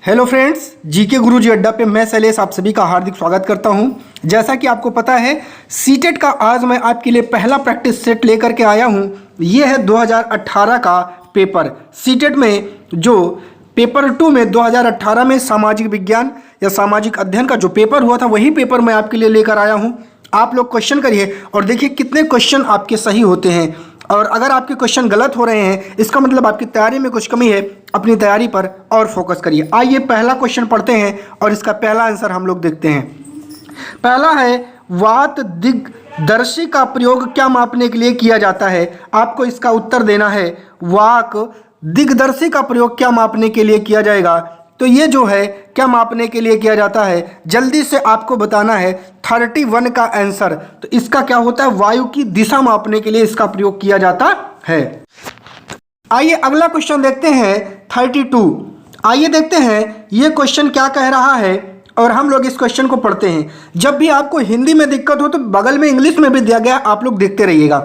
Hello friends, GK गुरुजी अड्डा पे मैं शैलेश आप सभी का हार्दिक स्वागत करता हूं। जैसा कि आपको पता है, सीटेट का आज मैं आपके लिए पहला प्रैक्टिस सेट लेकर के आया हूं। ये है 2018 का पेपर। सीटेट में जो पेपर 2 में 2018 में सामाजिक विज्ञान या सामाजिक अध्ययन का जो पेपर हुआ था, वही पेपर मैं आपके लिए लेकर आया हूँ। आप लोग क्वेश्चन करिए और देखिए कितने क्वेश्चन आपके सही होते हैं। और अगर आपके क्वेश्चन गलत हो रहे हैं, इसका मतलब आपकी तैयारी में कुछ कमी है। अपनी तैयारी पर और फोकस करिए। आइए पहला क्वेश्चन पढ़ते हैं और इसका पहला आंसर हम लोग देखते हैं। पहला है, वात दिग्दर्शी का प्रयोग क्या मापने के लिए किया जाता है? आपको इसका उत्तर देना है। वाक दिग्दर्शी का प्रयोग क्या मापने के लिए किया जाएगा? तो ये जो है क्या मापने के लिए किया जाता है, जल्दी से आपको बताना है। 31 का आंसर। तो इसका क्या होता है? वायु की दिशा मापने के लिए इसका प्रयोग किया जाता है। आइए अगला क्वेश्चन देखते हैं 32। आइए देखते हैं ये क्वेश्चन क्या कह रहा है और हम लोग इस क्वेश्चन को पढ़ते हैं। जब भी आपको हिंदी में दिक्कत हो तो बगल में इंग्लिश में भी दिया गया, आप लोग देखते रहिएगा।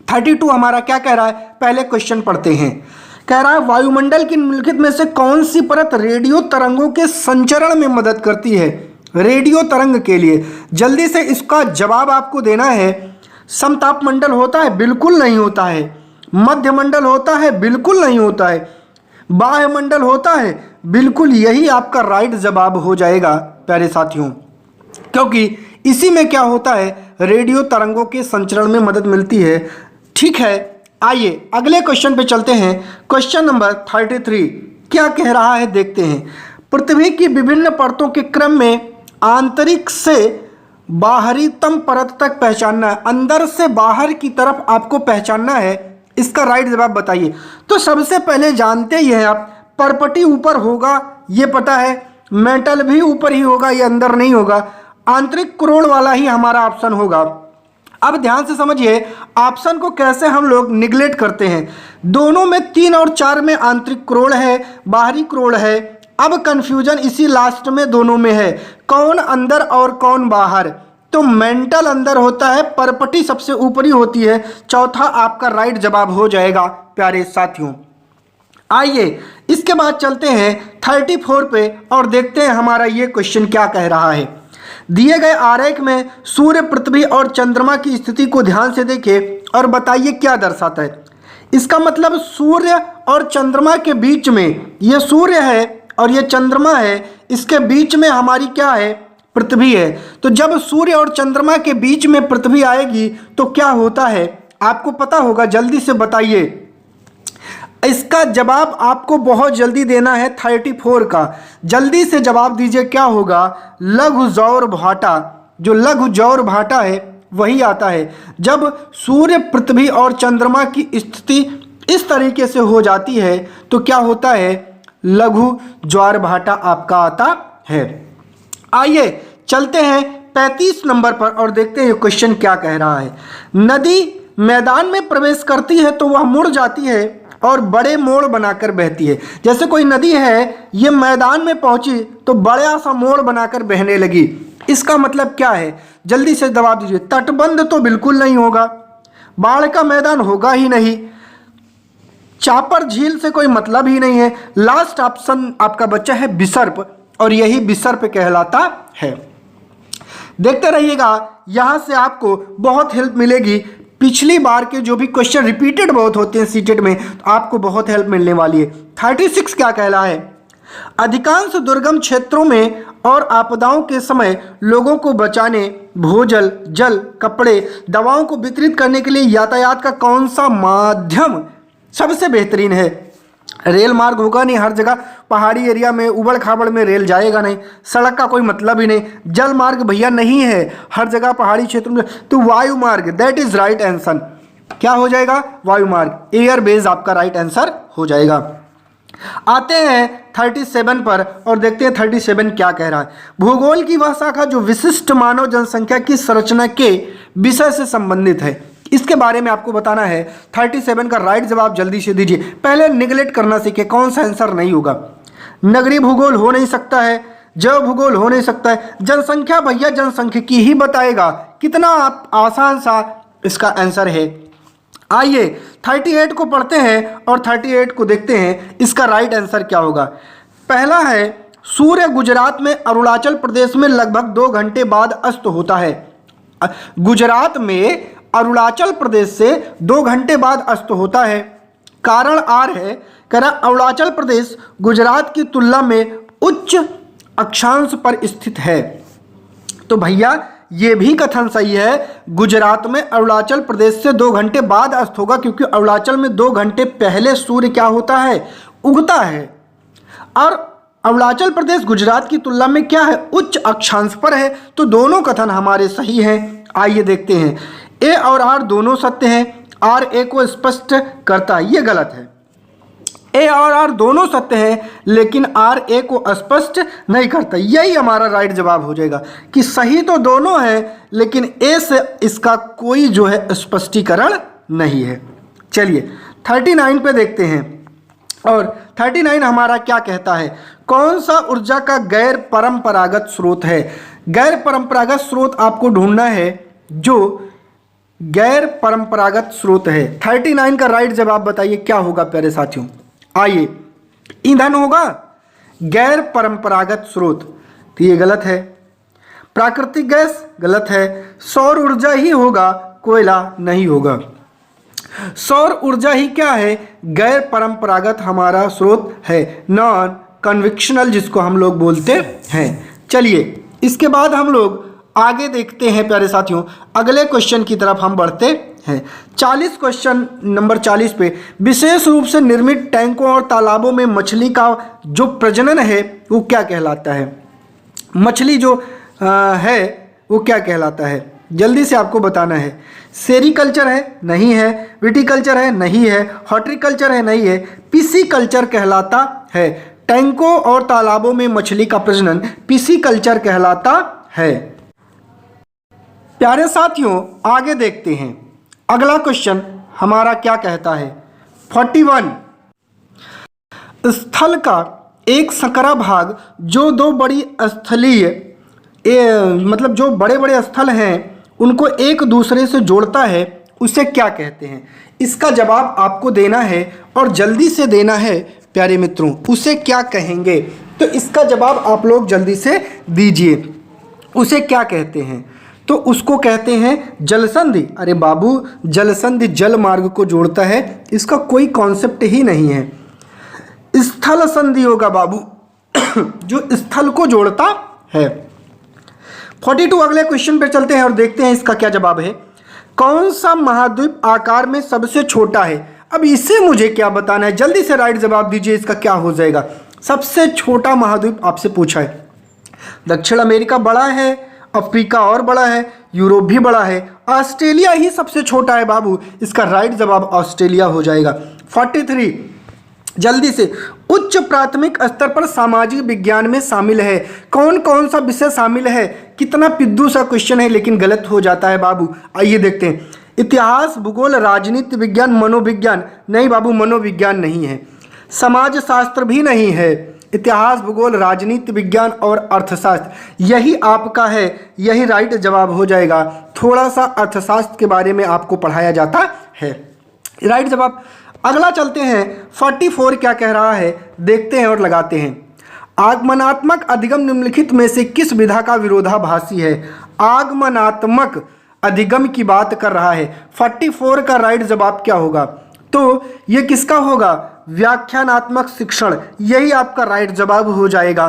32 हमारा क्या कह रहा है, पहले क्वेश्चन पढ़ते हैं। कह रहा है, वायुमंडल की निम्नलिखित में से कौन सी परत रेडियो तरंगों के संचरण में मदद करती है? रेडियो तरंग के लिए जल्दी से इसका जवाब आपको देना है। समतापमंडल होता है? बिल्कुल नहीं होता है। मध्यमंडल होता है? बिल्कुल नहीं होता है। बाह्यमंडल होता है? बिल्कुल, यही आपका राइट जवाब हो जाएगा प्यारे साथियों, क्योंकि इसी में क्या होता है, रेडियो तरंगों के संचरण में मदद मिलती है। ठीक है, आइए अगले क्वेश्चन पे चलते हैं। क्वेश्चन नंबर 33 क्या कह रहा है देखते हैं। पृथ्वी की विभिन्न परतों के क्रम में आंतरिक से बाहरीतम परत तक पहचानना है। अंदर से बाहर की तरफ आपको पहचानना है। इसका राइट जवाब बताइए। तो सबसे पहले जानते ही हैं आप, परपटी ऊपर होगा ये पता है, मेटल भी ऊपर ही होगा, ये अंदर नहीं होगा। आंतरिक क्रोड़ वाला ही हमारा ऑप्शन होगा। अब ध्यान से समझिए, ऑप्शन को कैसे हम लोग निगलेक्ट करते हैं। दोनों में 3 और 4 में आंतरिक क्रोड़ है, बाहरी क्रोड़ है। अब कंफ्यूजन इसी लास्ट में दोनों में है, कौन अंदर और कौन बाहर। तो मेंटल अंदर होता है, परपटी सबसे ऊपरी होती है। चौथा आपका राइट जवाब हो जाएगा प्यारे साथियों। आइए इसके बाद चलते हैं 34 पे और देखते हैं हमारा ये क्वेश्चन क्या कह रहा है। दिए गए आरेख में सूर्य, पृथ्वी और चंद्रमा की स्थिति को ध्यान से देखें और बताइए क्या दर्शाता है। इसका मतलब सूर्य और चंद्रमा के बीच में, ये सूर्य है और ये चंद्रमा है, इसके बीच में हमारी क्या है, पृथ्वी है। तो जब सूर्य और चंद्रमा के बीच में पृथ्वी आएगी तो क्या होता है, आपको पता होगा, जल्दी से बताइए। इसका जवाब आपको बहुत जल्दी देना है 34 का। जल्दी से जवाब दीजिए, क्या होगा? लघु जौर भाटा। जो लघु जौर भाटा है वही आता है। जब सूर्य, पृथ्वी और चंद्रमा की स्थिति इस तरीके से हो जाती है तो क्या होता है, लघु ज्वार भाटा आपका आता है। आइए चलते हैं 35 नंबर पर और देखते हैं क्वेश्चन क्या कह रहा है। नदी मैदान में प्रवेश करती है तो वह मुड़ जाती है और बड़े मोड़ बनाकर बहती है। जैसे कोई नदी है, ये मैदान में पहुंची तो बड़ा सा मोड़ बनाकर बहने लगी। इसका मतलब क्या है, जल्दी से जवाब दीजिए। तटबंध तो बिल्कुल नहीं होगा, बाढ़ का मैदान होगा ही नहीं, चापर झील से कोई मतलब ही नहीं है। लास्ट ऑप्शन आपका बच्चा है विसर्प, और यही विसर्प कहलाता है। देखते रहिएगा, यहां से आपको बहुत हेल्प मिलेगी। पिछली बार के जो भी क्वेश्चन रिपीटेड बहुत होते हैं सीटेट में, तो आपको बहुत हेल्प मिलने वाली है। 36 क्या कहला है, अधिकांश दुर्गम क्षेत्रों में और आपदाओं के समय लोगों को बचाने, भोजन, जल, कपड़े, दवाओं को वितरित करने के लिए यातायात का कौन सा माध्यम सबसे बेहतरीन है? रेल मार्ग होगा नहीं, हर जगह पहाड़ी एरिया में, उबड़ खाबड़ में रेल जाएगा नहीं, सड़क का कोई मतलब ही नहीं। जल मार्ग भैया नहीं है हर जगह पहाड़ी क्षेत्र में, तो वायु मार्ग, दैट इज राइट आंसर। क्या हो जाएगा? वायु मार्ग, एयर बेस आपका राइट आंसर हो जाएगा। आते हैं 37 पर और देखते हैं 37 क्या कह रहा है। भूगोल की वह शाखा जो विशिष्ट मानव जनसंख्या की संरचना के विषय से संबंधित है, इसके बारे में आपको बताना है। 37 का राइट जवाब जल्दी से दीजिए। पहले निगलेक्ट करना सीखे, कौन सा आंसर नहीं होगा। नगरीय भूगोल हो नहीं सकता है, जैव भूगोल हो नहीं सकता है, जनसंख्या भैया जनसंख्यिकी ही बताएगा। कितना आसान सा इसका आंसर है। आइए 38 को पढ़ते हैं और 38 को देखते हैं इसका राइट आंसर क्या होगा। पहला है सूर्य गुजरात में अरुणाचल प्रदेश में लगभग 2 घंटे बाद अस्त होता है। गुजरात में अरुणाचल प्रदेश से 2 घंटे बाद अस्त होता है। कारण आर है, कह रहा अरुणाचल प्रदेश गुजरात की तुलना में उच्च अक्षांश पर स्थित है। तो भैया ये भी कथन सही है, गुजरात में अरुणाचल प्रदेश से 2 घंटे बाद अस्त होगा, क्योंकि अरुणाचल में 2 घंटे पहले सूर्य क्या होता है, उगता है। और अरुणाचल प्रदेश गुजरात की तुलना में क्या है, उच्च अक्षांश पर है। तो दोनों कथन हमारे सही हैं। आइए देखते हैं, ए और आर दोनों सत्य हैं। आर ए को स्पष्ट करता है, ये गलत है। ए और आर दोनों सत्य हैं, लेकिन आर ए को स्पष्ट नहीं करता। यही हमारा राइट जवाब हो जाएगा कि सही तो दोनों है, लेकिन ए से इसका कोई जो है स्पष्टीकरण नहीं है। चलिए 39 पे देखते हैं, और 39 हमारा क्या कहता है, कौन सा ऊर्जा का गैर परंपरागत स्रोत है। गैर परंपरागत स्रोत आपको ढूंढना है, जो गैर परंपरागत स्रोत है। 39 का राइट जवाब बताइए क्या होगा प्यारे साथियों। आइए, ईंधन होगा गैर परंपरागत स्रोत, तो ये गलत है। प्राकृतिक गैस गलत है। सौर ऊर्जा ही होगा, कोयला नहीं होगा। सौर ऊर्जा ही क्या है, गैर परंपरागत हमारा स्रोत है, नॉन कन्वेंशनल जिसको हम लोग बोलते हैं। चलिए इसके बाद हम लोग आगे देखते हैं प्यारे साथियों, अगले क्वेश्चन की तरफ हम बढ़ते हैं। 40 क्वेश्चन नंबर 40 पे, विशेष रूप से निर्मित टैंकों और तालाबों में मछली का जो प्रजनन है वो क्या कहलाता है। मछली जो है वो क्या कहलाता है, जल्दी से आपको बताना है। सेरीकल्चर है, नहीं है। विटीकल्चर है, नहीं है। हॉर्टिकल्चर है, नहीं है। पिसीकल्चर कहलाता है। टैंकों और तालाबों में मछली का प्रजनन पिसीकल्चर कहलाता है। प्यारे साथियों आगे देखते हैं, अगला क्वेश्चन हमारा क्या कहता है। 41, स्थल का एक संकरा भाग जो 2 बड़ी स्थलीय मतलब जो बड़े बड़े स्थल हैं उनको एक दूसरे से जोड़ता है, उसे क्या कहते हैं। इसका जवाब आपको देना है और जल्दी से देना है प्यारे मित्रों, उसे क्या कहेंगे। तो इसका जवाब आप लोग जल्दी से दीजिए, उसे क्या कहते हैं। तो उसको कहते हैं जलसंधि। अरे बाबू, जलसंधि जल मार्ग को जोड़ता है, इसका कोई कॉन्सेप्ट ही नहीं है। स्थल संधि होगा बाबू, जो स्थल को जोड़ता है। 42 अगले क्वेश्चन पे चलते हैं और देखते हैं इसका क्या जवाब है। कौन सा महाद्वीप आकार में सबसे छोटा है। अब इसे मुझे क्या बताना है, जल्दी से राइट जवाब दीजिए, इसका क्या हो जाएगा। सबसे छोटा महाद्वीप आपसे पूछा है। दक्षिण अमेरिका बड़ा है, अफ्रीका और बड़ा है, यूरोप भी बड़ा है, ऑस्ट्रेलिया ही सबसे छोटा है बाबू। इसका राइट जवाब ऑस्ट्रेलिया हो जाएगा। 43 जल्दी से, उच्च प्राथमिक स्तर पर सामाजिक विज्ञान में शामिल है। कौन कौन सा विषय शामिल है। कितना पिद्दू सा क्वेश्चन है, लेकिन गलत हो जाता है बाबू। आइए देखते हैं, इतिहास, भूगोल, राजनीति विज्ञान, मनोविज्ञान। नहीं बाबू, मनोविज्ञान नहीं है। समाज शास्त्र भी नहीं है। इतिहास, भूगोल, राजनीति विज्ञान और अर्थशास्त्र, यही आपका है, यही राइट जवाब हो जाएगा। थोड़ा सा अर्थशास्त्र के बारे में आपको पढ़ाया जाता है, राइट जवाब। अगला चलते हैं, 44 क्या कह रहा है, देखते हैं और लगाते हैं। आगमनात्मक अधिगम निम्नलिखित में से किस विधा का विरोधाभासी है। आगमनात्मक अधिगम की बात कर रहा है। 44 का राइट जवाब क्या होगा, तो ये किसका होगा, व्याख्यानात्मक शिक्षण, यही आपका राइट जवाब हो जाएगा।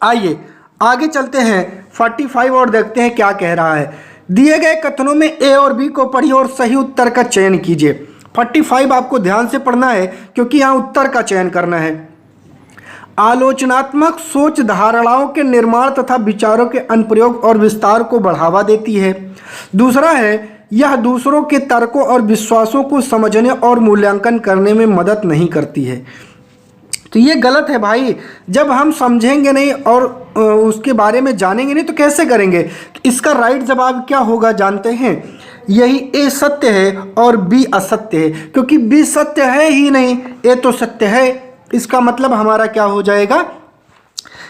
आइए आगे चलते हैं 45 और देखते हैं क्या कह रहा है। दिए गए कथनों में ए और बी को पढ़िए और सही उत्तर का चयन कीजिए। 45 आपको ध्यान से पढ़ना है, क्योंकि यहाँ उत्तर का चयन करना है। आलोचनात्मक सोच धारणाओं के निर्माण तथा विचारों के अनुप्रयोग और विस्तार को बढ़ावा देती है। दूसरा है, यह दूसरों के तर्कों और विश्वासों को समझने और मूल्यांकन करने में मदद नहीं करती है। तो ये गलत है भाई, जब हम समझेंगे नहीं और उसके बारे में जानेंगे नहीं तो कैसे करेंगे। इसका राइट जवाब क्या होगा जानते हैं, यही ए सत्य है और बी असत्य है, क्योंकि बी सत्य है ही नहीं, ए तो सत्य है। इसका मतलब हमारा क्या हो जाएगा,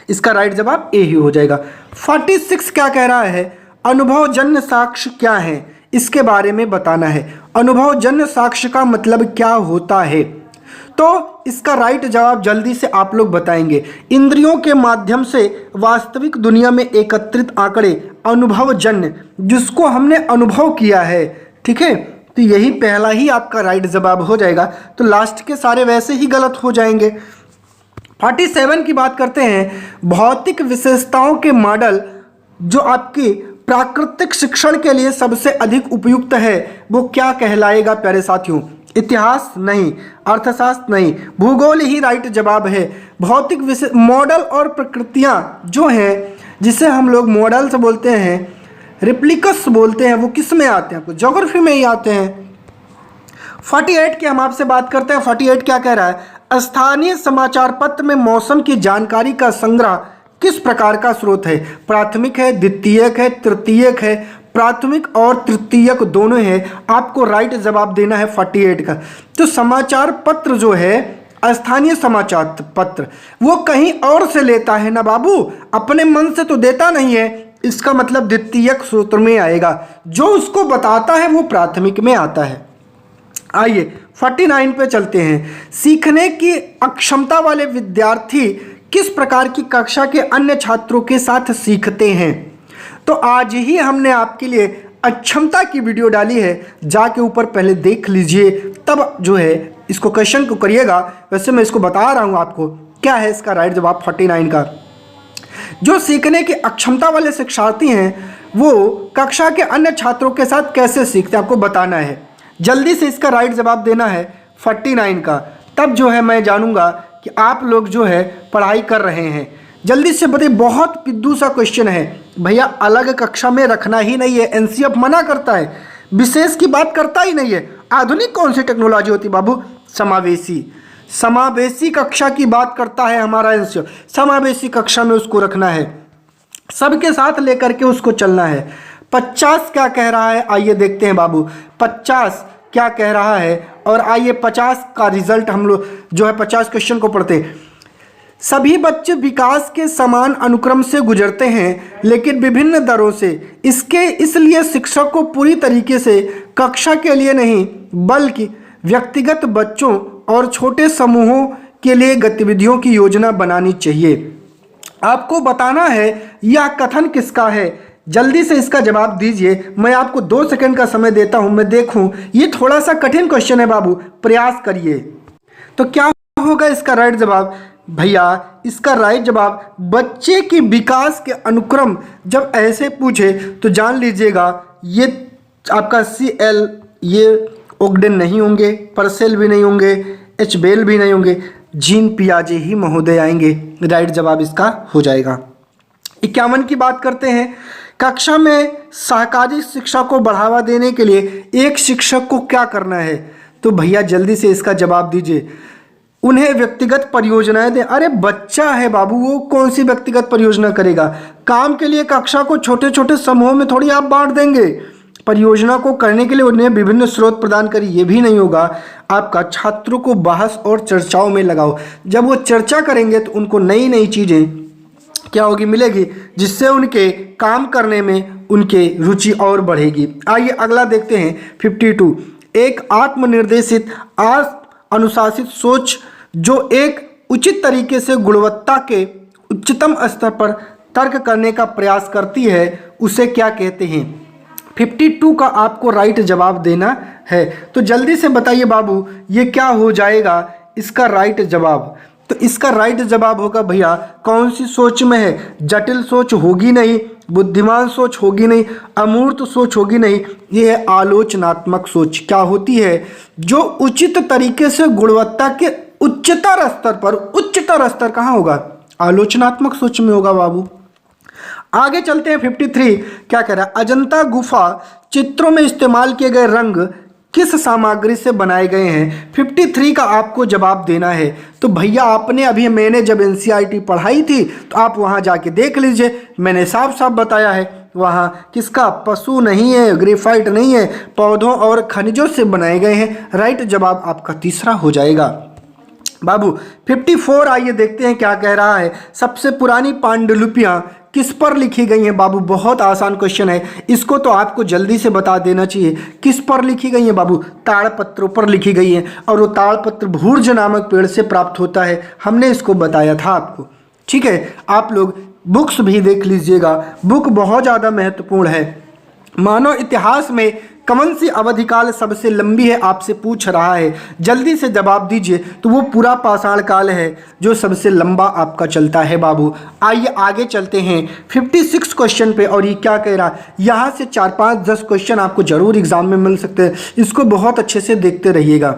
इसका राइट जवाब ए ही हो जाएगा। 46 क्या कह रहा है, अनुभवजन्य साक्ष्य क्या है, इसके बारे में बताना है। अनुभवजन्य साक्ष्य का मतलब क्या होता है, तो इसका राइट जवाब जल्दी से आप लोग बताएंगे। इंद्रियों के माध्यम से वास्तविक दुनिया में एकत्रित आंकड़े अनुभवजन्य, जिसको हमने अनुभव किया है, ठीक है, तो यही पहला ही आपका राइट जवाब हो जाएगा। तो लास्ट के सारे वैसे ही गलत हो जाएंगे। 47 की बात करते हैं। भौतिक विशेषताओं के मॉडल जो आपकी प्राकृतिक शिक्षण के लिए सबसे अधिक उपयुक्त है वो क्या कहलाएगा प्यारे साथियों? इतिहास नहीं, अर्थशास्त्र नहीं, भूगोल ही राइट जवाब है। भौतिक विशेष मॉडल और प्रकृतियाँ जो हैं, जिसे हम लोग मॉडल्स बोलते हैं, रिप्लिकस बोलते हैं, वो किस में आते हैं? आपको ज्योग्राफी में ही आते हैं। 48 की हम आपसे बात करते हैं। 48 क्या कह रहा है? स्थानीय समाचार पत्र में मौसम की जानकारी का संग्रह किस प्रकार का स्रोत है? प्राथमिक है, द्वितीयक है, तृतीयक है? प्राथमिक और तृतीयक दोनों है। आपको राइट जवाब देना है 48 का। तो समाचार पत्र जो है, स्थानीय समाचार पत्र, वो कहीं और से लेता है ना बाबू, अपने मन से तो देता नहीं है। इसका मतलब द्वितीयक सूत्र में आएगा। जो उसको बताता है वो प्राथमिक में आता है। आइए 49 पे चलते हैं। सीखने की अक्षमता वाले विद्यार्थी किस प्रकार की कक्षा के अन्य छात्रों के साथ सीखते हैं? तो आज ही हमने आपके लिए अक्षमता की वीडियो डाली है, जाके ऊपर पहले देख लीजिए, तब जो है इसको क्वेश्चन को करिएगा। वैसे मैं इसको बता रहा हूँ आपको क्या है इसका राइट जवाब 49 का। जो सीखने की अक्षमता वाले शिक्षार्थी हैं वो कक्षा के अन्य छात्रों के साथ कैसे सीखते हैं, आपको बताना है। जल्दी से इसका राइट जवाब देना है 49 का, तब जो है मैं जानूंगा कि आप लोग जो है पढ़ाई कर रहे हैं। जल्दी से बताइए। बहुत पिद्दू सा क्वेश्चन है भैया, अलग कक्षा में रखना ही नहीं है। एनसीएफ मना करता है, विशेष की बात करता ही नहीं है। आधुनिक कौन सी टेक्नोलॉजी होती बाबू? समावेशी। समावेशी कक्षा की बात करता है हमारा एनसीएफ। समावेशी कक्षा में उसको रखना है, सबके साथ लेकर के उसको चलना है। 50 क्या कह रहा है, आइए देखते हैं बाबू 50 क्या कह रहा है। और आइए 50 का रिजल्ट हम लोग जो है 50 क्वेश्चन को पढ़ते हैं। सभी बच्चे विकास के समान अनुक्रम से गुजरते हैं, लेकिन विभिन्न दरों से। इसलिए शिक्षक को पूरी तरीके से कक्षा के लिए नहीं, बल्कि व्यक्तिगत बच्चों और छोटे समूहों के लिए गतिविधियों की योजना बनानी चाहिए। आपको बताना है यह कथन किसका है। जल्दी से इसका जवाब दीजिए। मैं आपको 2 सेकंड का समय देता हूं, मैं देखूं। ये थोड़ा सा कठिन क्वेश्चन है बाबू, प्रयास करिए। तो क्या होगा इसका राइट जवाब? भैया इसका राइट जवाब बच्चे के विकास के अनुक्रम जब ऐसे पूछे तो जान लीजिएगा ये आपका CL, ये ओगडेन नहीं होंगे, परसेल भी नहीं होंगे, एच बेल भी नहीं होंगे, जीन पियाजे ही महोदय आएंगे। राइट जवाब इसका हो जाएगा। 51 की बात करते हैं। कक्षा में सहकारी शिक्षा को बढ़ावा देने के लिए एक शिक्षक को क्या करना है? तो भैया जल्दी से इसका जवाब दीजिए। उन्हें व्यक्तिगत परियोजनाएं दें। अरे बच्चा है बाबू, वो कौन सी व्यक्तिगत परियोजना करेगा? काम के लिए कक्षा को छोटे छोटे समूहों में थोड़ी आप बांट देंगे। परियोजना को करने के लिए उन्हें विभिन्न स्रोत प्रदान करिए, ये भी नहीं होगा आपका। छात्रों को बहस और चर्चाओं में लगाओ। जब वो चर्चा करेंगे तो उनको नई नई चीज़ें क्या होगी, मिलेगी, जिससे उनके काम करने में उनके रुचि और बढ़ेगी। आइए अगला देखते हैं 52। एक आत्मनिर्देशित अनुशासित सोच जो एक उचित तरीके से गुणवत्ता के उच्चतम स्तर पर तर्क करने का प्रयास करती है, उसे क्या कहते हैं? 52 का आपको राइट जवाब देना है। तो जल्दी से बताइए बाबू ये क्या हो जाएगा इसका राइट जवाब? तो इसका राइट जवाब होगा भैया कौन सी सोच में है? जटिल सोच होगी नहीं, बुद्धिमान सोच होगी नहीं, अमूर्त सोच होगी नहीं, ये है आलोचनात्मक सोच। क्या होती है? जो उचित तरीके से गुणवत्ता के उच्चतर स्तर पर, उच्चतर स्तर कहाँ होगा? आलोचनात्मक सोच में होगा बाबू। आगे चलते हैं 53 क्या कह रहा है? अजंता गुफा चित्रों में इस्तेमाल किए गए रंग किस सामग्री से बनाए गए हैं? 53 का आपको जवाब देना है। तो भैया आपने अभी, मैंने जब NCERT पढ़ाई थी तो आप वहां जाके देख लीजिए, मैंने साफ साफ बताया है वहां किसका, पशु नहीं है, ग्रेफाइट नहीं है, पौधों और खनिजों से बनाए गए हैं। राइट जवाब आपका तीसरा हो जाएगा बाबू। 54 आइए देखते हैं क्या कह रहा है। सबसे पुरानी पांडुलिपियां किस पर लिखी गई हैं बाबू? बहुत आसान क्वेश्चन है, इसको तो आपको जल्दी से बता देना चाहिए। किस पर लिखी गई हैं बाबू? ताड़पत्रों पर लिखी गई हैं, और वो ताड़पत्र भूर्ज नामक पेड़ से प्राप्त होता है। हमने इसको बताया था आपको, ठीक है। आप लोग बुक्स भी देख लीजिएगा, बुक बहुत ज़्यादा महत्वपूर्ण है। मानव इतिहास में कौन सी अवधि काल सबसे लंबी है, आपसे पूछ रहा है, जल्दी से जवाब दीजिए। तो वो पूरा पाषाण काल है जो सबसे लंबा आपका चलता है बाबू। आइए आगे चलते हैं 56 क्वेश्चन पे, और ये क्या कह रहा है, यहाँ से 4, 5, 10 क्वेश्चन आपको जरूर एग्जाम में मिल सकते हैं, इसको बहुत अच्छे से देखते रहिएगा।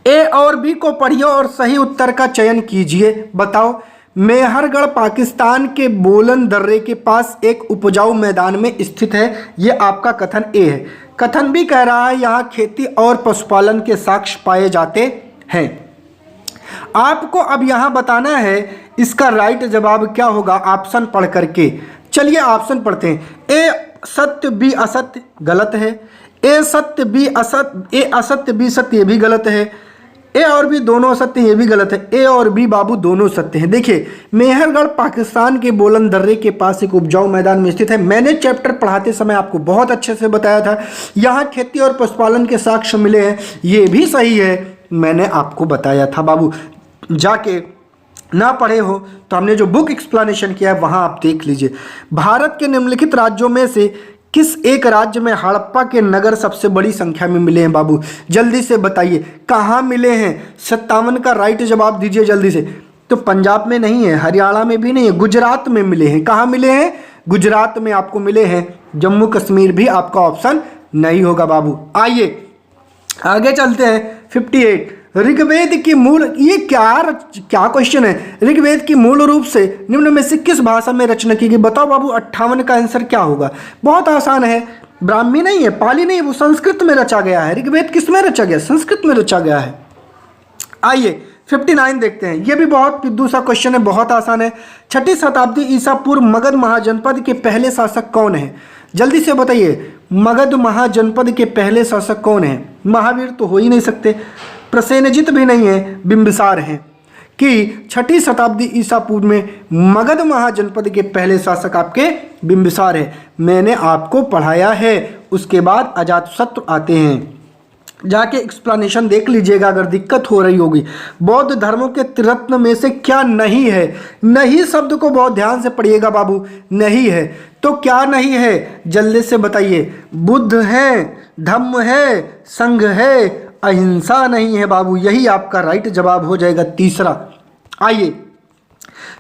ए और बी को पढ़िए और सही उत्तर का चयन कीजिए। बताओ, मेहरगढ़ पाकिस्तान के बोलन दर्रे के पास एक उपजाऊ मैदान में स्थित है। ये आपका कथन ए है। कथन बी कह रहा है यहाँ खेती और पशुपालन के साक्ष्य पाए जाते हैं। आपको अब यहाँ बताना है इसका राइट जवाब क्या होगा, ऑप्शन पढ़ करके। चलिए ऑप्शन पढ़ते हैं। ए सत्य बी असत्य, गलत है। ए सत्य बी असत्य, ए असत्य बी सत्य, ये भी गलत है। ए और बी दोनों सत्य, ये भी गलत है। ए और बी बाबू दोनों सत्य हैं। देखिए, मेहरगढ़ पाकिस्तान के बोलन दर्रे के पास एक उपजाऊ मैदान में स्थित है। मैंने चैप्टर पढ़ाते समय आपको बहुत अच्छे से बताया था, यहाँ खेती और पशुपालन के साक्ष्य मिले हैं, ये भी सही है, मैंने आपको बताया था बाबू। जाके ना पढ़े हो तो हमने जो बुक एक्सप्लेनेशन किया है वहाँ आप देख लीजिए। भारत के निम्नलिखित राज्यों में से किस एक राज्य में हड़प्पा के नगर सबसे बड़ी संख्या में मिले हैं बाबू? जल्दी से बताइए कहाँ मिले हैं। 57 का राइट जवाब दीजिए जल्दी से। तो पंजाब में नहीं है, हरियाणा में भी नहीं है, गुजरात में मिले हैं। कहाँ मिले हैं? गुजरात में आपको मिले हैं। जम्मू कश्मीर भी आपका ऑप्शन नहीं होगा बाबू। आइए आगे चलते हैं। 58 ऋग्वेद की मूल, ये क्या क्वेश्चन है। ऋग्वेद की मूल रूप से निम्न में से किस भाषा में रचना की गई? बताओ बाबू, 58 का आंसर क्या होगा? बहुत आसान है, ब्राह्मी नहीं है, पाली नहीं है, वो संस्कृत में रचा गया है। ऋग्वेद किस में रचा गया? संस्कृत में रचा गया है। आइए 59 देखते हैं। ये भी बहुत पिद्दू सा क्वेश्चन है, बहुत आसान है। 6ठी शताब्दी ईसा पूर्व मगध महाजनपद के पहले शासक कौन है? जल्दी से बताइए, मगध महाजनपद के पहले शासक कौन है? महावीर तो हो ही नहीं सकते, प्रसेनजित भी नहीं है, बिंबिसार हैं। कि 6ठी शताब्दी ईसा पूर्व में मगध महाजनपद के पहले शासक आपके बिंबिसार है। मैंने आपको पढ़ाया है। उसके बाद अजातशत्रु आते हैं, जाके एक्सप्लेनेशन देख लीजिएगा अगर दिक्कत हो रही होगी। बौद्ध धर्मों के त्रिरत्न में से क्या नहीं है? नहीं शब्द को बहुत ध्यान से पढ़िएगा बाबू। नहीं है तो क्या नहीं है, जल्दी से बताइए। बुद्ध है, धम्म है, संघ है, अहिंसा नहीं है बाबू। यही आपका राइट जवाब हो जाएगा, तीसरा। आइए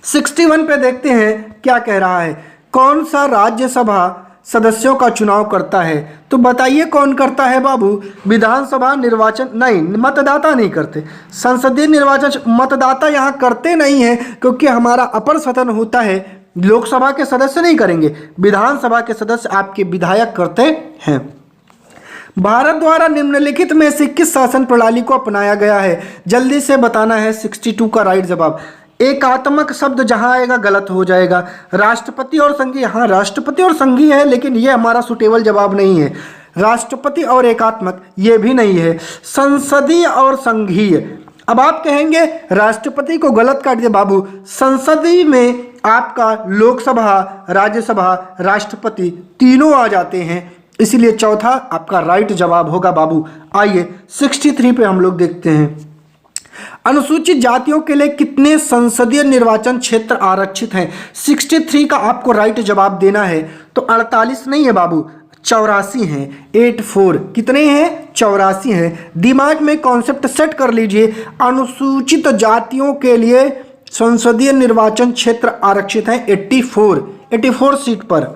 61 पे देखते हैं क्या कह रहा है। कौन सा राज्यसभा सदस्यों का चुनाव करता है? तो बताइए कौन करता है बाबू? विधानसभा निर्वाचन नहीं, मतदाता नहीं करते। संसदीय निर्वाचन मतदाता यहाँ करते नहीं है, क्योंकि हमारा अपर सदन होता है, लोकसभा के सदस्य नहीं करेंगे, विधानसभा के सदस्य आपके विधायक करते हैं। भारत द्वारा निम्नलिखित में से किस शासन प्रणाली को अपनाया गया है? जल्दी से बताना है। 62 का राइट जवाब। एकात्मक शब्द जहां आएगा गलत हो जाएगा। राष्ट्रपति और संघीय, हाँ राष्ट्रपति और संघीय है, लेकिन ये हमारा सुटेबल जवाब नहीं है। राष्ट्रपति और एकात्मक ये भी नहीं है। संसदीय और संघीय, अब आप कहेंगे राष्ट्रपति को गलत काट दिया बाबू। संसदीय में आपका लोकसभा, राज्यसभा, राष्ट्रपति तीनों आ जाते हैं, इसलिए चौथा आपका राइट जवाब होगा बाबू। आइए 63 पे हम लोग देखते हैं। अनुसूचित जातियों के लिए कितने संसदीय निर्वाचन क्षेत्र आरक्षित हैं? 63 का आपको राइट जवाब देना है। तो 48 नहीं है बाबू, 84 हैं। 84 कितने हैं? 84 हैं। दिमाग में कॉन्सेप्ट सेट कर लीजिए। अनुसूचित जातियों के लिए संसदीय निर्वाचन क्षेत्र आरक्षित हैं 84 सीट पर।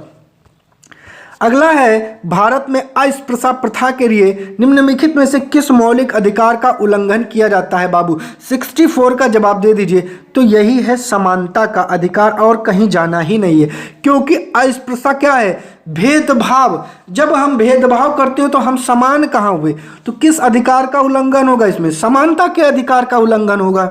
अगला है, भारत में अस्पृश्यता प्रथा के लिए निम्नलिखित में से किस मौलिक अधिकार का उल्लंघन किया जाता है बाबू? 64 का जवाब दे दीजिए। तो यही है समानता का अधिकार, और कहीं जाना ही नहीं है, क्योंकि अस्पृश्यता क्या है? भेदभाव। जब हम भेदभाव करते हो तो हम समान कहाँ हुए? तो किस अधिकार का उल्लंघन होगा इसमें? समानता के अधिकार का उल्लंघन होगा।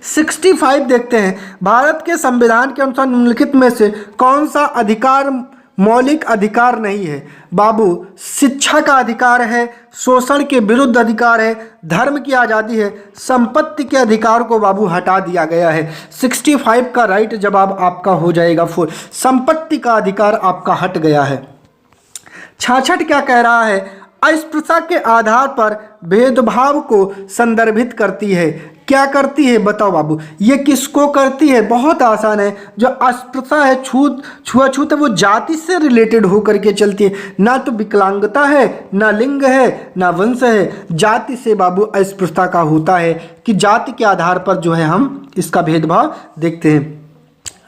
65 देखते हैं। भारत के संविधान के अनुसार निम्नलिखित में से कौन सा अधिकार मौलिक अधिकार नहीं है बाबू? शिक्षा का अधिकार है, शोषण के विरुद्ध अधिकार है, धर्म की आज़ादी है, संपत्ति के अधिकार को बाबू हटा दिया गया है। 65 का राइट जवाब आपका हो जाएगा 4, संपत्ति का अधिकार आपका हट गया है। 66 क्या कह रहा है, अस्पृश्यता के आधार पर भेदभाव को संदर्भित करती है। क्या करती है बताओ बाबू, ये किसको करती है? बहुत आसान है, जो अस्पृश्यता है, छुआछूत है, वो जाति से रिलेटेड होकर के चलती है। ना तो विकलांगता है, ना लिंग है, ना वंश है, जाति से बाबू अस्पृश्यता का होता है कि जाति के आधार पर जो है हम इसका भेदभाव देखते हैं।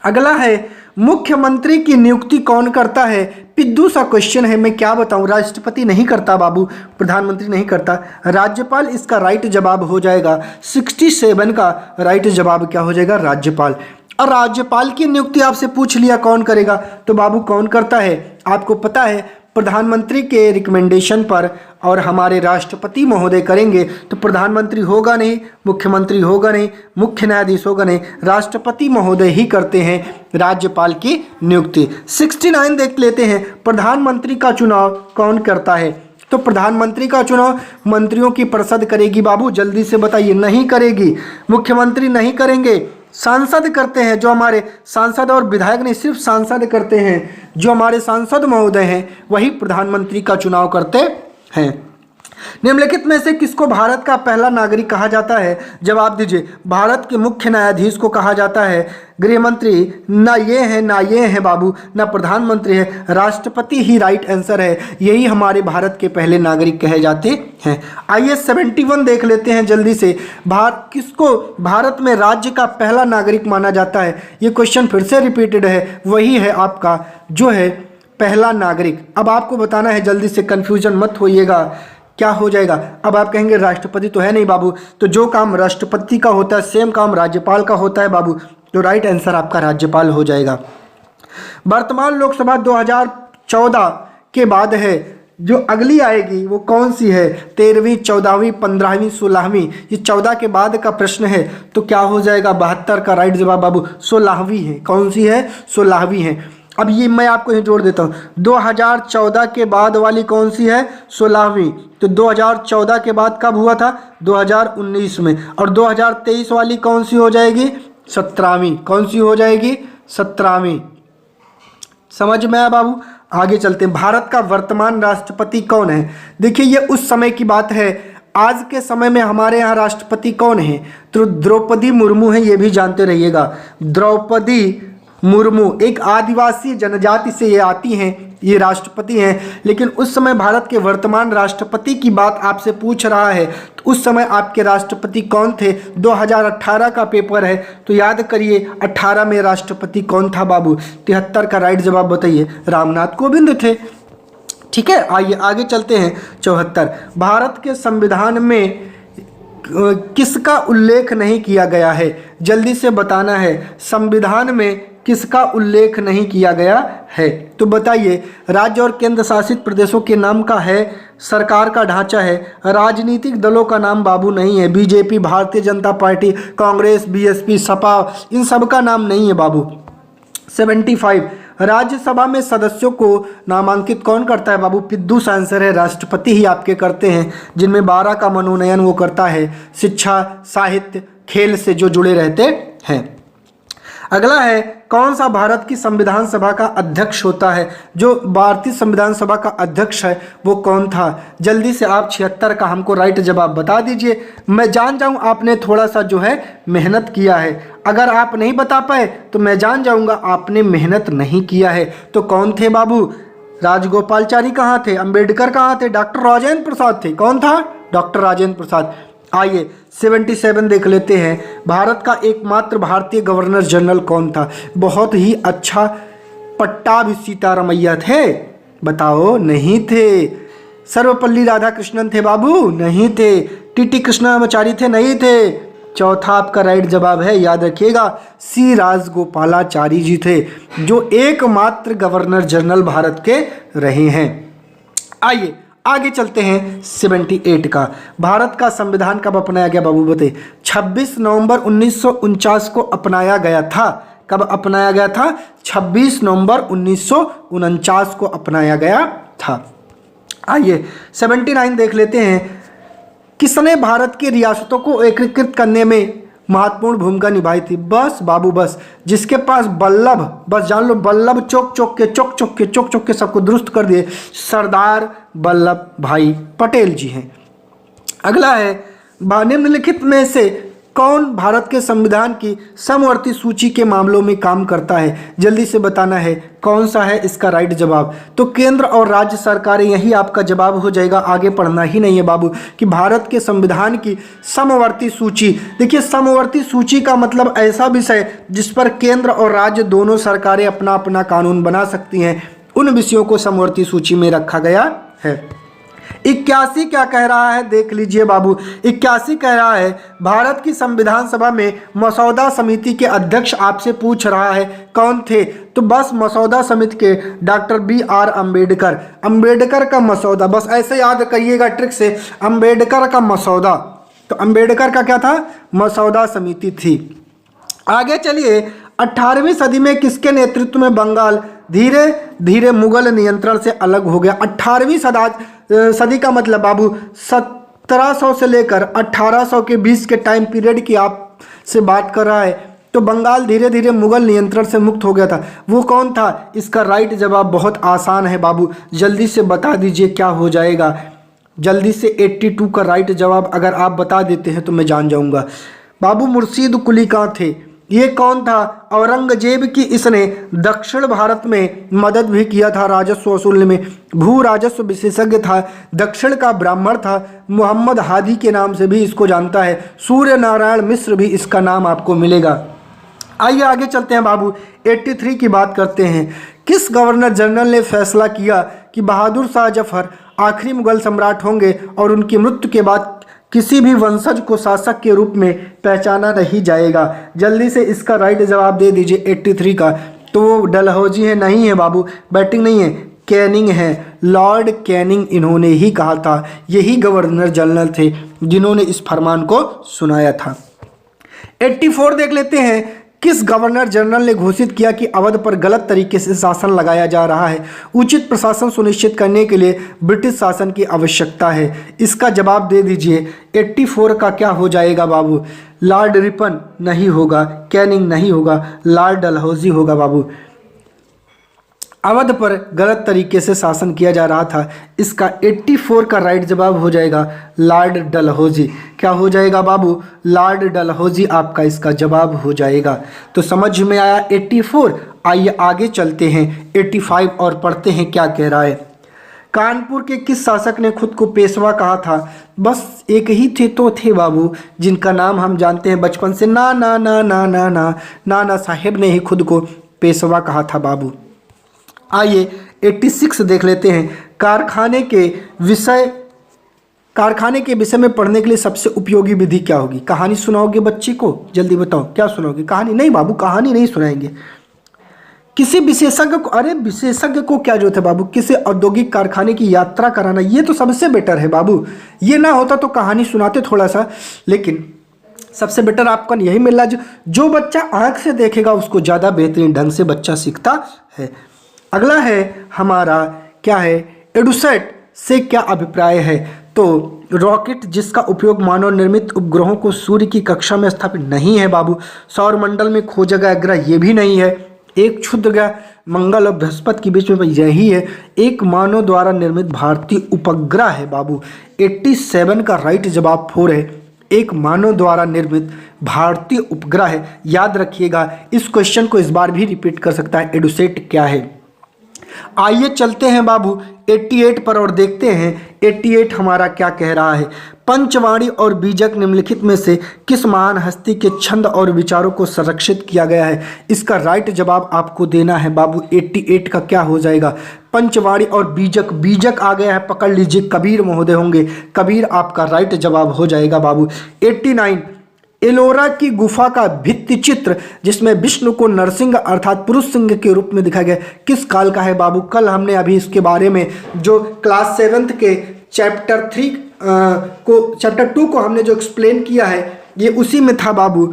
अगला है, मुख्यमंत्री की नियुक्ति कौन करता है? पिद्दू सा क्वेश्चन है, मैं क्या बताऊं। राष्ट्रपति नहीं करता बाबू, प्रधानमंत्री नहीं करता, राज्यपाल इसका राइट जवाब हो जाएगा। 67 का राइट जवाब क्या हो जाएगा? राज्यपाल। और राज्यपाल की नियुक्ति आपसे पूछ लिया कौन करेगा, तो बाबू कौन करता है? आपको पता है प्रधानमंत्री के रिकमेंडेशन पर, और हमारे राष्ट्रपति महोदय करेंगे तो प्रधानमंत्री होगा नहीं, मुख्यमंत्री होगा नहीं, मुख्य न्यायाधीश होगा नहीं, राष्ट्रपति महोदय ही करते हैं राज्यपाल की नियुक्ति। 69 देख लेते हैं, प्रधानमंत्री का चुनाव कौन करता है? तो प्रधानमंत्री का चुनाव मंत्रियों की परिषद करेगी बाबू, जल्दी से बताइए। नहीं करेगी, मुख्यमंत्री नहीं करेंगे, सांसद करते हैं। जो हमारे सांसद और विधायक नहीं, सिर्फ सांसद करते हैं। जो हमारे सांसद महोदय हैं वही प्रधानमंत्री का चुनाव करते हैं। निम्नलिखित में से किसको भारत का पहला नागरिक कहा जाता है? जवाब दीजिए। भारत के मुख्य न्यायाधीश को कहा जाता है। गृह मंत्री ना ये है ना ये है बाबू, ना प्रधानमंत्री है, राष्ट्रपति ही राइट आंसर है। यही हमारे भारत के पहले नागरिक कहे जाते हैं। आइए 71 देख लेते हैं जल्दी से। किसको भारत में राज्य का पहला नागरिक माना जाता है? ये क्वेश्चन फिर से रिपीटेड है, वही है आपका जो है पहला नागरिक। अब आपको बताना है, जल्दी से, कंफ्यूजन मत होइएगा। क्या हो जाएगा? अब आप कहेंगे राष्ट्रपति तो है नहीं बाबू, तो जो काम राष्ट्रपति का होता है सेम काम राज्यपाल का होता है बाबू, तो राइट आंसर आपका राज्यपाल हो जाएगा। वर्तमान लोकसभा 2014 के बाद है, जो अगली आएगी वो कौन सी है? 13वीं, 14वीं, 15वीं, 16वीं। ये 14 के बाद का प्रश्न है, तो क्या हो जाएगा? 72 का राइट जवाब बाबू 16वीं है। कौन सी है? 16वीं है। अब ये मैं आपको यहीं जोड़ देता हूँ, 2014 के बाद वाली कौन सी है? 16वीं। तो 2014 के बाद कब हुआ था? 2019 में। और 2023 वाली कौन सी हो जाएगी? 17वीं। कौन सी हो जाएगी? 17वीं। समझ में आया बाबू? आगे चलते हैं। भारत का वर्तमान राष्ट्रपति कौन है? देखिए, ये उस समय की बात है। आज के समय में हमारे यहाँ राष्ट्रपति कौन है? तो द्रौपदी मुर्मू है, ये भी जानते रहिएगा। द्रौपदी मुर्मू एक आदिवासी जनजाति से ये आती हैं, ये राष्ट्रपति हैं। लेकिन उस समय भारत के वर्तमान राष्ट्रपति की बात आपसे पूछ रहा है, तो उस समय आपके राष्ट्रपति कौन थे? 2018 का पेपर है, तो याद करिए 18 में राष्ट्रपति कौन था बाबू? 73 का राइट जवाब बताइए, रामनाथ कोविंद थे। ठीक है, आइए आगे चलते हैं। 74, भारत के संविधान में किसका उल्लेख नहीं किया गया है? जल्दी से बताना है, संविधान में किसका उल्लेख नहीं किया गया है? तो बताइए। राज्य और केंद्र शासित प्रदेशों के नाम का है, सरकार का ढांचा है, राजनीतिक दलों का नाम बाबू नहीं है। BJP, Bharatiya Janata party, Congress, BSP, Sapa, इन सब का नाम नहीं है बाबू। 75, राज्यसभा में सदस्यों को नामांकित कौन करता है बाबू? पिद्दू सा आंसर है, राष्ट्रपति ही आपके करते हैं, जिनमें 12 का मनोनयन वो करता है, शिक्षा, साहित्य, खेल से जो जुड़े रहते हैं। अगला है, कौन सा भारत की संविधान सभा का अध्यक्ष होता है? जो भारतीय संविधान सभा का अध्यक्ष है वो कौन था? जल्दी से आप 76 का हमको राइट जवाब बता दीजिए। मैं जान जाऊं आपने थोड़ा सा जो है मेहनत किया है। अगर आप नहीं बता पाए तो मैं जान जाऊंगा आपने मेहनत नहीं किया है। तो कौन थे बाबू? राजगोपालचारी कहाँ थे? अंबेडकर कहाँ थे? डॉक्टर राजेंद्र प्रसाद थे। कौन था? डॉक्टर राजेंद्र प्रसाद। आइए 77 देख लेते हैं। भारत का एकमात्र भारतीय गवर्नर जनरल कौन था? बहुत ही अच्छा, पट्टाभी सीतारामैया थे। बताओ, नहीं थे। सर्वपल्ली राधाकृष्णन थे बाबू? नहीं थे। टीटी कृष्णाचारी थे? नहीं थे। चौथा आपका राइट जवाब है, याद रखिएगा, सी राजगोपालाचारी जी थे, जो एकमात्र गवर्नर जनरल भारत के रहे हैं। आइए आगे चलते हैं। 78 का, भारत का संविधान कब अपनाया गया बाबू? बताइए। 26 नवंबर 1949 को अपनाया गया था। कब अपनाया गया था? 26 नवंबर 1949 को अपनाया गया था। आइए 79 देख लेते हैं। किसने भारत की रियासतों को एकीकृत करने में महत्वपूर्ण भूमिका निभाई थी? बस बाबू बस, जिसके पास बल्लभ, बस जान लो बल्लभ चौक चौक के सबको दुरुस्त कर दिए, सरदार वल्लभ भाई पटेल जी हैं। अगला है, निम्नलिखित में से कौन भारत के संविधान की समवर्ती सूची के मामलों में काम करता है? जल्दी से बताना है कौन सा है इसका राइट जवाब। तो केंद्र और राज्य सरकारें, यही आपका जवाब हो जाएगा, आगे पढ़ना ही नहीं है बाबू, कि भारत के संविधान की समवर्ती सूची। देखिए समवर्ती सूची का मतलब ऐसा विषय जिस पर केंद्र और राज्य दोनों सरकारें अपना अपना कानून बना सकती हैं, उन विषयों को समवर्ती सूची में रखा गया है। 81 क्या कह रहा है देख लीजिए बाबू। 81 कह रहा है, भारत की संविधान सभा में मसौदा समिति के अध्यक्ष आपसे पूछ रहा है कौन थे? तो बस मसौदा समिति के डॉक्टर BR अम्बेडकर। अम्बेडकर का मसौदा, बस ऐसे याद करिएगा ट्रिक से, अम्बेडकर का मसौदा। तो अम्बेडकर का क्या था? मसौदा समिति थी। आगे चलिए, 18वीं सदी में किसके नेतृत्व में बंगाल धीरे धीरे मुगल नियंत्रण से अलग हो गया? 18वीं सदी का मतलब बाबू 1700 से लेकर 1800 के बीच के टाइम पीरियड की आप से बात कर रहा है। तो बंगाल धीरे धीरे मुगल नियंत्रण से मुक्त हो गया था। वो कौन था? इसका राइट जवाब बहुत आसान है बाबू, जल्दी से बता दीजिए क्या हो जाएगा। जल्दी से 82 का राइट जवाब अगर आप बता देते हैं तो मैं जान जाऊंगा। बाबू मुर्शीद कुली कहाँ थे? ये कौन था? औरंगजेब की इसने दक्षिण भारत में मदद भी किया था राजस्व वसूलने में। भू राजस्व विशेषज्ञ था, दक्षिण का ब्राह्मण था, मोहम्मद हादी के नाम से भी इसको जानता है, सूर्य नारायण मिश्र भी इसका नाम आपको मिलेगा। आइए आगे चलते हैं बाबू, 83 की बात करते हैं। किस गवर्नर जनरल ने फैसला किया कि बहादुर शाह जफर आखिरी मुगल सम्राट होंगे और उनकी मृत्यु के बाद किसी भी वंशज को शासक के रूप में पहचाना नहीं जाएगा? जल्दी से इसका राइट जवाब दे दीजिए 83 का। तो वो डलहौजी है? नहीं है बाबू, बैटिंग नहीं है, कैनिंग है, लॉर्ड कैनिंग इन्होंने ही कहा था। यही गवर्नर जनरल थे जिन्होंने इस फरमान को सुनाया था। 84 देख लेते हैं। किस गवर्नर जनरल ने घोषित किया कि अवध पर गलत तरीके से शासन लगाया जा रहा है? उचित प्रशासन सुनिश्चित करने के लिए ब्रिटिश शासन की आवश्यकता है। इसका जवाब दे दीजिए। 84 का क्या हो जाएगा बाबू? लॉर्ड रिपन नहीं होगा, कैनिंग नहीं होगा, लॉर्ड डलहौजी होगा बाबू। अवध पर गलत तरीके से शासन किया जा रहा था, इसका 84 का राइट जवाब हो जाएगा लॉर्ड डलहौजी। क्या हो जाएगा बाबू? लॉर्ड डलहौजी आपका इसका जवाब हो जाएगा। तो समझ में आया 84। आइए आगे चलते हैं 85 और पढ़ते हैं क्या कह रहा है। कानपुर के किस शासक ने खुद को पेशवा कहा था? बस एक ही थे तो थे बाबू, जिनका नाम हम जानते हैं बचपन से, ना ना ना ना ना ना नाना साहेब ने ही खुद को पेशवा कहा था बाबू। आइए 86 देख लेते हैं। कारखाने के विषय में पढ़ने के लिए सबसे उपयोगी विधि क्या होगी? कहानी सुनाओगे बच्चे को? जल्दी बताओ क्या सुनाओगे? कहानी नहीं बाबू, कहानी नहीं सुनाएंगे। किसी विशेषज्ञ को, अरे विशेषज्ञ को क्या जरूरत है बाबू, किसी औद्योगिक कारखाने की यात्रा कराना, ये तो सबसे बेटर है बाबू। ये ना होता तो कहानी सुनाते थोड़ा सा, लेकिन सबसे बेटर आपका यही मिल रहा है। जो बच्चा आंख से देखेगा उसको ज़्यादा बेहतरीन ढंग से बच्चा सीखता है। अगला है हमारा क्या है, एडुसेट से क्या अभिप्राय है? तो रॉकेट जिसका उपयोग मानव निर्मित उपग्रहों को सूर्य की कक्षा में स्थापित नहीं है बाबू। सौरमंडल में खोजा गया ग्रह ये भी नहीं है। एक क्षुद्र ग्रह मंगल और बृहस्पति के बीच में यही है। एक मानव द्वारा निर्मित भारतीय उपग्रह है बाबू। 87 का राइट जवाब 4 है। एक मानव द्वारा निर्मित भारतीय उपग्रह है। याद रखिएगा, इस क्वेश्चन को इस बार भी रिपीट कर सकता है, एडुसेट क्या है। आइए चलते हैं बाबू 88 पर और देखते हैं 88 हमारा क्या कह रहा है। पंचवाणी और बीजक निम्नलिखित में से किस महान हस्ती के छंद और विचारों को संरक्षित किया गया है? इसका राइट जवाब आपको देना है बाबू। 88 का क्या हो जाएगा? पंचवाणी और बीजक, बीजक आ गया है, पकड़ लीजिए, कबीर महोदय होंगे। कबीर आपका राइट जवाब हो जाएगा बाबू। 89 एलोरा की गुफा का भित्ति चित्र जिसमें विष्णु को नरसिंह अर्थात पुरुष सिंह के रूप में दिखाया गया, किस काल का है बाबू? कल हमने अभी इसके बारे में जो क्लास 7th के चैप्टर 2 को हमने जो एक्सप्लेन किया है, ये उसी में था बाबू।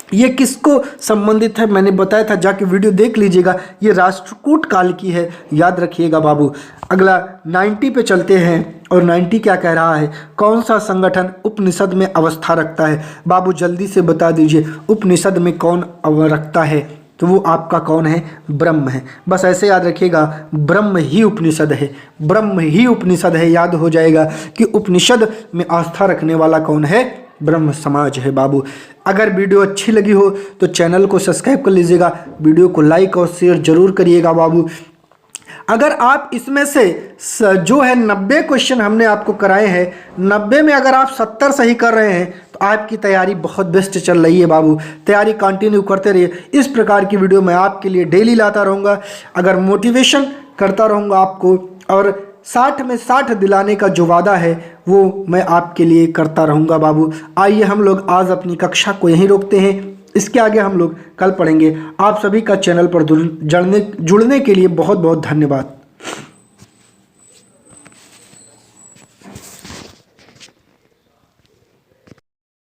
ये किसको संबंधित है मैंने बताया था, जाके वीडियो देख लीजिएगा। ये राष्ट्रकूट काल की है, याद रखिएगा बाबू। अगला 90 पे चलते हैं और 90 क्या कह रहा है, कौन सा संगठन उपनिषद में अवस्था रखता है। बाबू जल्दी से बता दीजिए उपनिषद में कौन रखता है, तो वो आपका कौन है, ब्रह्म है। बस ऐसे याद रखिएगा, ब्रह्म ही उपनिषद है, ब्रह्म ही उपनिषद है। याद हो जाएगा कि उपनिषद में आस्था रखने वाला कौन है, ब्रह्म समाज है बाबू। अगर वीडियो अच्छी लगी हो तो चैनल को सब्सक्राइब कर लीजिएगा, वीडियो को लाइक और शेयर जरूर करिएगा बाबू। अगर आप इसमें से जो है 90 क्वेश्चन हमने आपको कराए हैं, 90 में अगर आप 70 सही कर रहे हैं तो आपकी तैयारी बहुत बेस्ट चल रही है बाबू। तैयारी कंटिन्यू करते रहिए, इस प्रकार की वीडियो मैं आपके लिए डेली लाता रहूँगा। अगर मोटिवेशन करता रहूँगा आपको, और 60 में 60 दिलाने का जो वादा है वो मैं आपके लिए करता रहूँगा बाबू। आइए हम लोग आज अपनी कक्षा को यहीं रोकते हैं, इसके आगे हम लोग कल पढ़ेंगे। आप सभी का चैनल पर जुड़ने के लिए बहुत बहुत धन्यवाद।